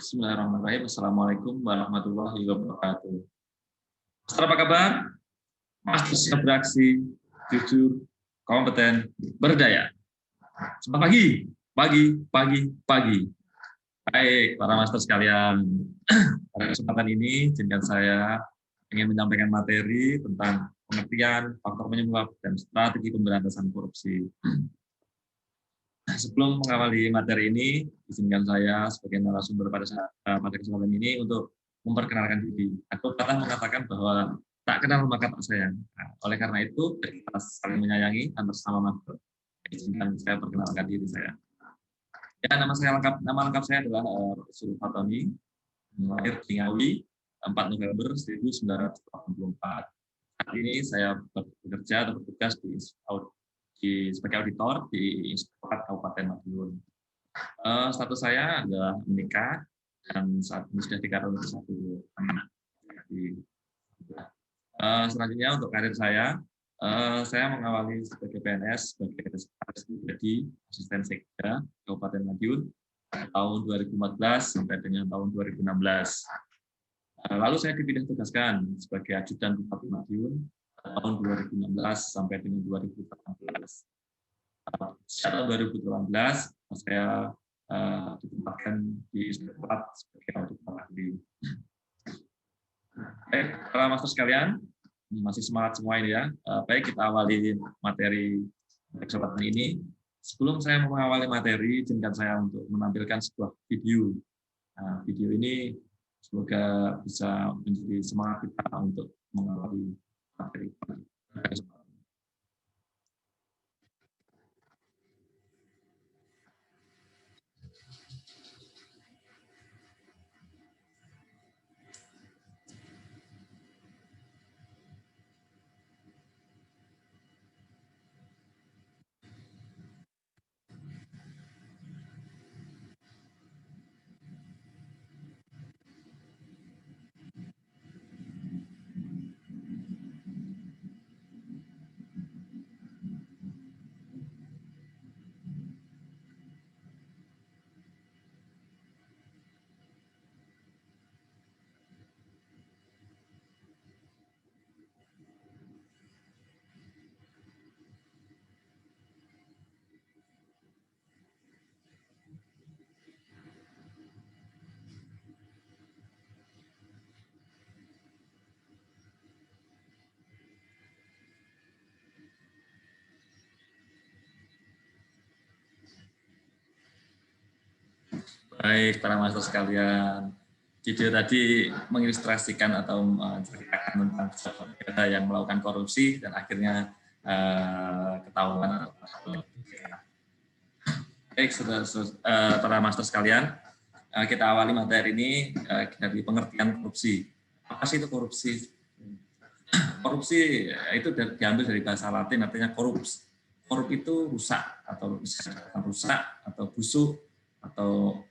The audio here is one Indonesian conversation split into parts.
Bismillahirrahmanirrahim. Assalamualaikum warahmatullahi wabarakatuh. Master, apa kabar? Master siap beraksi, jujur, kompeten, berdaya. Selamat pagi, pagi. Baik, para master sekalian. Pada kesempatan ini, izinkan saya ingin menyampaikan materi tentang pengertian, faktor penyebab, dan strategi pemberantasan korupsi. Sebelum mengawali materi ini, izinkan saya sebagai narasumber pada kesempatan ini untuk memperkenalkan diri. Aku pernah mengatakan bahwa tak kenal maka tak sayang. Nah, oleh karena itu, kita saling menyayangi antar sama master. Izinkan saya perkenalkan diri saya. Ya, nama lengkap saya adalah Rasul Fatoni, lahir di Ngawi, 4 November 1984. Saat ini saya bekerja atau bertugas sebagai auditor di Inspektorat Kabupaten Madiun. Status saya adalah menikah dan saat ini sudah dikaruniai satu anak. Selanjutnya untuk karir saya mengawali sebagai PNS sebagai jadi asisten sekda Kabupaten Madiun tahun 2014 sampai dengan tahun 2016. Lalu saya dipilih tugaskan sebagai ajudan Bupati Madiun tahun 2016 sampai dengan 2018. Tahun 2018 saya ditempatkan di Inspektorat sebagai auditor ahli. Baik, para master sekalian, masih semangat semua ini ya. Baik, kita awali materi kesempatan ini. Sebelum saya mengawali materi, izinkan saya untuk menampilkan sebuah video. Nah, video ini semoga bisa menjadi semangat kita untuk mengawali materi. Baik, para master sekalian, video tadi mengilustrasikan atau menceritakan tentang negara yang melakukan korupsi dan akhirnya ketahuan. Baik, para master sekalian, kita awali materi ini dari pengertian korupsi. Apa sih itu korupsi? Korupsi itu diambil dari bahasa Latin, artinya corrupts. Korup itu rusak atau busuk atau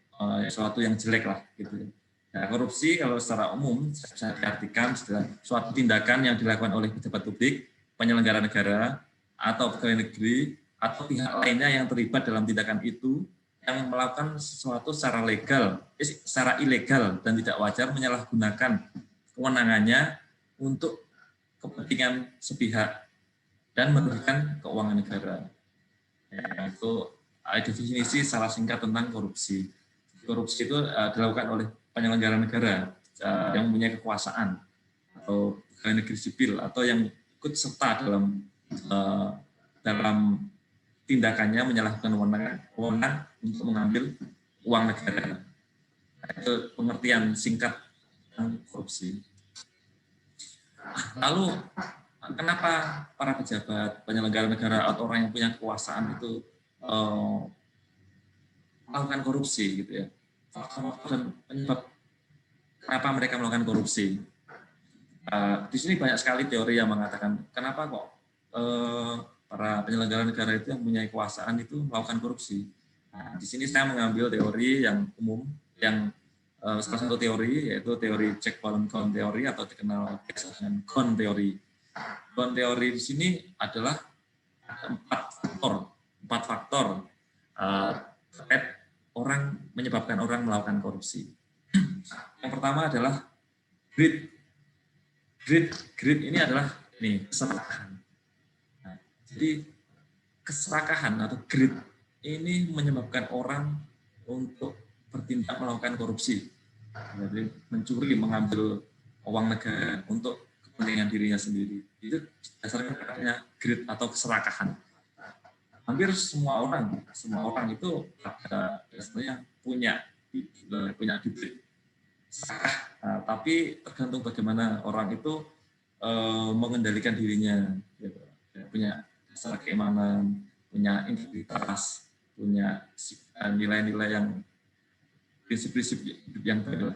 sesuatu yang jelek lah gitu. Nah, korupsi kalau secara umum bisa diartikan sebagai suatu tindakan yang dilakukan oleh pejabat publik, penyelenggara negara, atau pegawai negeri, atau pihak lainnya yang terlibat dalam tindakan itu yang melakukan sesuatu secara ilegal dan tidak wajar menyalahgunakan kewenangannya untuk kepentingan sepihak dan merugikan keuangan negara. Ya, itu definisi secara singkat tentang korupsi. Korupsi itu dilakukan oleh penyelenggara negara yang mempunyai kekuasaan atau pegawai negeri sipil atau yang ikut serta dalam tindakannya menyalahgunakan wewenang untuk mengambil uang negara. Itu pengertian singkat tentang korupsi. Lalu kenapa para pejabat, penyelenggara negara atau orang yang punya kekuasaan itu melakukan korupsi gitu ya? Dan penyebab kenapa mereka melakukan korupsi? Di sini banyak sekali teori yang mengatakan kenapa kok para penyelenggara negara itu yang punya kekuasaan itu melakukan korupsi. Nah, di sini saya mengambil teori yang umum, yang salah satu teori yaitu teori check balance teori atau dikenal dengan Ghosn teori. Ghosn teori di sini adalah empat faktor terkait menyebabkan orang melakukan korupsi. Yang pertama adalah greed. Greed ini adalah keserakahan. Nah, jadi keserakahan atau greed ini menyebabkan orang untuk bertindak melakukan korupsi. Jadi mencuri, mengambil uang negara untuk kepentingan dirinya sendiri. Itu dasarnya katanya greed atau keserakahan. Hampir semua orang itu sebenarnya punya duit. Tapi tergantung bagaimana orang itu mengendalikan dirinya, gitu. Punya dasar keimanan, punya integritas, punya nilai-nilai yang prinsip-prinsip yang baik.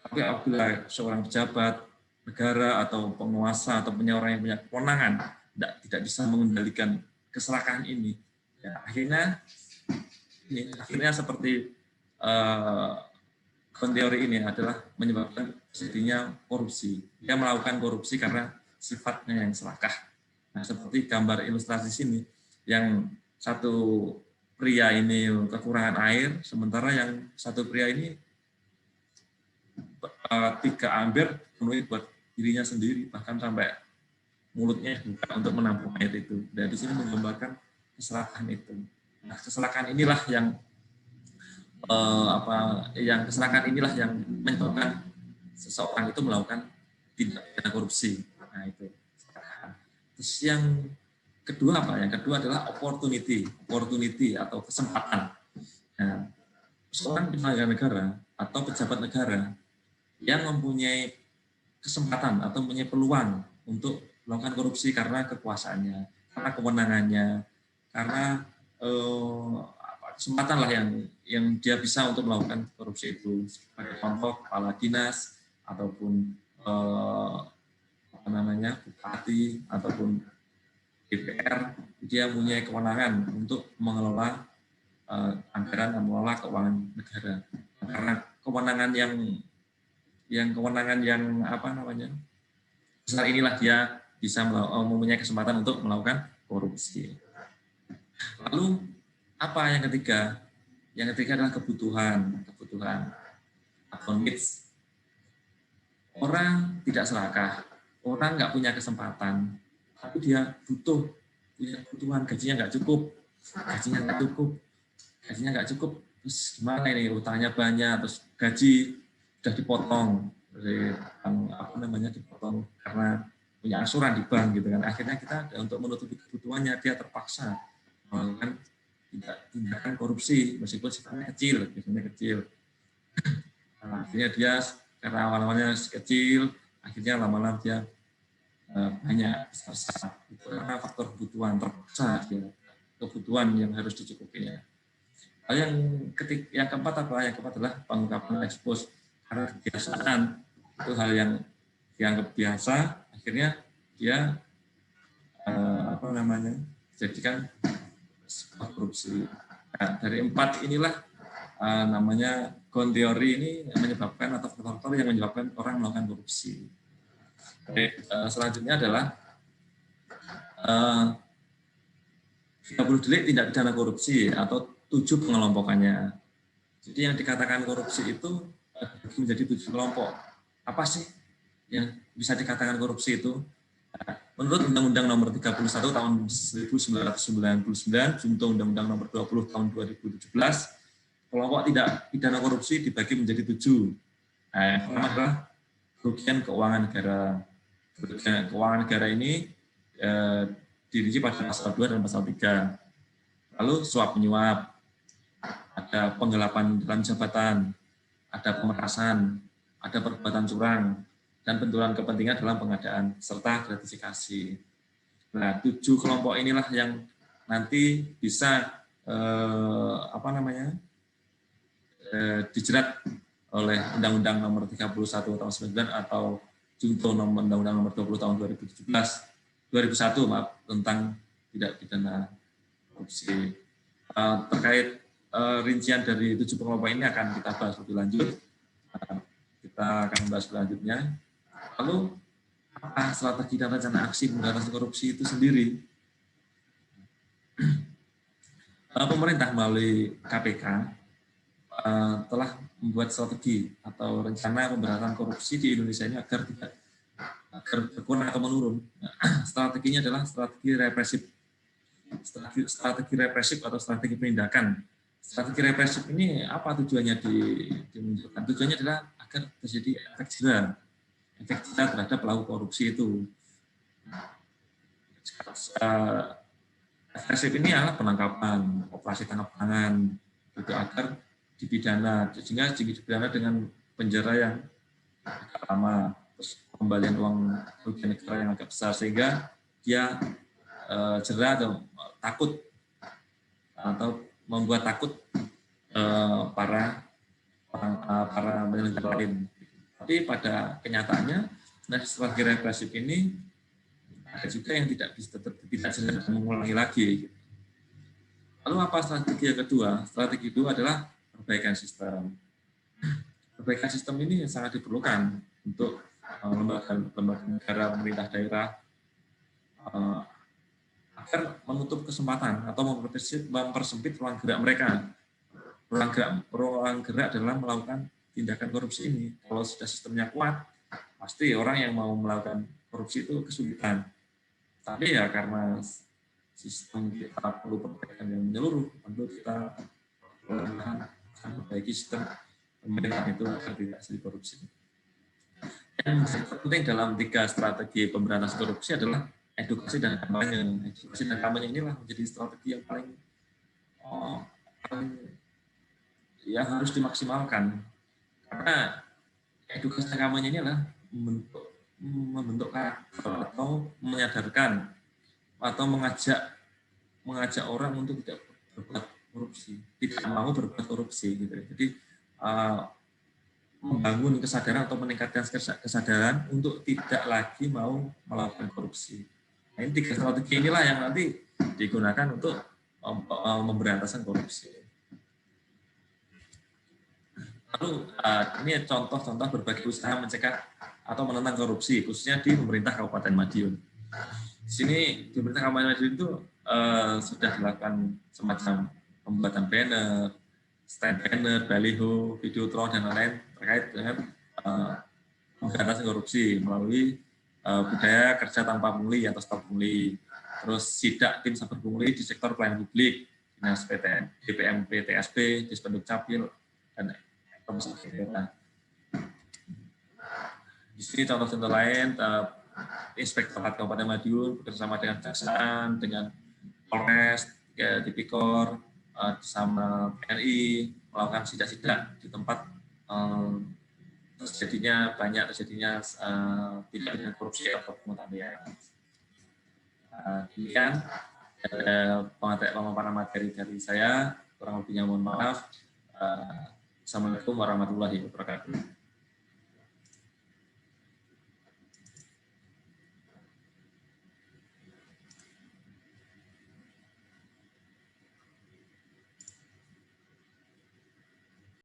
Tapi apabila seorang pejabat negara atau penguasa atau punya orang yang punya kewenangan tidak bisa mengendalikan keserakahan ini, ya, akhirnya seperti teori ini adalah menyebabkan terjadinya korupsi. Dia melakukan korupsi karena sifatnya yang serakah. Nah, seperti gambar ilustrasi sini, yang satu pria ini kekurangan air, sementara yang satu pria ini 3 ember penuhi buat dirinya sendiri, bahkan sampai mulutnya dibuka untuk menampung air itu. Dan di sini menggambarkan keserakahan itu. Nah, keserakahan inilah yang keserakahan inilah yang menyebabkan seseorang itu melakukan tindak pidana korupsi. Nah, itu. Terus yang kedua apa? Yang kedua adalah opportunity atau kesempatan. Nah, seorang penyelenggara negara atau pejabat negara yang mempunyai kesempatan atau mempunyai peluang untuk melakukan korupsi karena kekuasaannya, karena kewenangannya, karena kesempatan lah yang dia bisa untuk melakukan korupsi itu. Sebagai contoh kepala dinas ataupun bupati ataupun DPR, dia punya kewenangan untuk mengelola anggaran dan mengelola keuangan negara. Karena kewenangan besar inilah dia bisa mempunyai kesempatan untuk melakukan korupsi. Lalu apa yang ketiga? Yang ketiga adalah kebutuhan atau needs. Orang tidak serakah, orang nggak punya kesempatan, tapi dia punya kebutuhan, gajinya nggak cukup, terus gimana ini, utangnya banyak, terus gaji sudah dipotong, dipotong karena punya asuran di bank gitu kan. Akhirnya kita untuk menutupi kebutuhannya dia terpaksa melakukan tindakan korupsi meskipun sifatnya kecil. Nah, akhirnya dia karena awal-awalnya kecil, akhirnya lama-lama dia banyak besar. Itu karena faktor kebutuhan terpaksa dia, kebutuhan yang harus dicukupinya. Lalu yang keempat apa? Yang keempat adalah pengungkapan ekspos karena kebiasaan. Itu hal yang dianggap biasa, akhirnya dia jadikan sebuah korupsi. Nah, dari 4 inilah namanya Ghosn teori ini menyebabkan atau faktor-faktor yang menyebabkan orang melakukan korupsi. Oke, selanjutnya adalah 30 delik tindak pidana korupsi atau 7 pengelompokannya. Jadi yang dikatakan korupsi itu menjadi 7 kelompok. Apa sih yang bisa dikatakan korupsi itu? Menurut Undang-Undang Nomor 31 Tahun 1999, junto Undang-Undang Nomor 20 Tahun 2017, kelompok tindak pidana korupsi dibagi menjadi 7. Nah, yang pertama adalah kerugian keuangan negara. Kerugian keuangan negara ini dirinci pada pasal 2 dan pasal 3. Lalu suap menyuap, ada penggelapan dalam jabatan, ada pemerasan, ada perbuatan curang, dan benturan kepentingan dalam pengadaan, serta gratifikasi. Nah, 7 kelompok inilah yang nanti bisa dijerat oleh Undang-Undang Nomor 31 Tahun 99 atau junto Undang-Undang Nomor 20 Tahun 2001 tentang tindak pidana korupsi. Terkait rincian dari 7 kelompok ini akan kita bahas lebih lanjut. Kita akan membahas selanjutnya. Lalu apa strategi dan rencana aksi pemberantasan korupsi itu sendiri? Pemerintah melalui KPK telah membuat strategi atau rencana pemberantasan korupsi di Indonesia ini agar tidak berkurang atau menurun. Strateginya adalah strategi represif atau strategi penindakan. Strategi represif ini apa tujuannya dimunculkan? Tujuannya adalah agar terjadi efek jerah terhadap pelaku korupsi itu. Represif ini adalah penangkapan, operasi tangkap tangan, juga agar dipidana, sehingga dipidana dengan penjara yang agak lama, terus pembalian uang kerugian negara yang agak besar, sehingga dia jerah atau takut atau membuat takut para penyelenggara lain. Tapi pada kenyataannya, strategi represif ini ada juga yang tidak bisa mengulangi lagi. Lalu apa strategi yang kedua? Strategi kedua adalah perbaikan sistem. Perbaikan sistem ini sangat diperlukan untuk lembaga negara, pemerintah daerah agar menutup kesempatan atau mempersempit ruang gerak mereka. Ruang gerak dalam melakukan tindakan korupsi ini. Kalau sudah sistemnya kuat, pasti orang yang mau melakukan korupsi itu kesulitan. Tapi ya karena sistem kita perlu perbaikan yang menyeluruh, tentu kita perbaiki sistem pemerintahan itu agar tidak terjadi korupsi. Yang penting dalam 3 strategi pemberantasan korupsi adalah edukasi dan kampanye. Edukasi dan kampanye inilah menjadi strategi yang paling yang harus dimaksimalkan. Karena edukasi dan kampanye ini adalah membentuk karakter atau menyadarkan atau mengajak orang untuk tidak berbuat korupsi, tidak mau berbuat korupsi gitu. Jadi membangun kesadaran atau meningkatkan kesadaran untuk tidak lagi mau melakukan korupsi. Nah, ini 3 strategi inilah yang nanti digunakan untuk pemberantasan korupsi. Lalu ini contoh-contoh berbagai usaha mencegah atau menentang korupsi, khususnya di pemerintah Kabupaten Madiun. Di sini di pemerintah Kabupaten Madiun itu sudah dilakukan semacam pembuatan banner, stand banner, baliho, videotron dan lain-lain terkait dengan pemberantasan korupsi melalui budaya kerja tanpa pungli atau stop pungli, terus sidak tim saber pungli di sektor pelayanan publik, dinas PTN, DPM, PTSP, Dispenduk Capil, dan Komisi Daerah. Di sini contoh-contoh lain, Inspektorat Kabupaten Madiun bersama dengan Kejaksaan, dengan Polres, Tipikor, bersama TNI melakukan sidak-sidak di tempat terjadinya tidak pidana korupsi atau pungutan liar. Demikian pemaparan materi dari saya, kurang lebihnya mohon maaf. Assalamualaikum warahmatullahi wabarakatuh.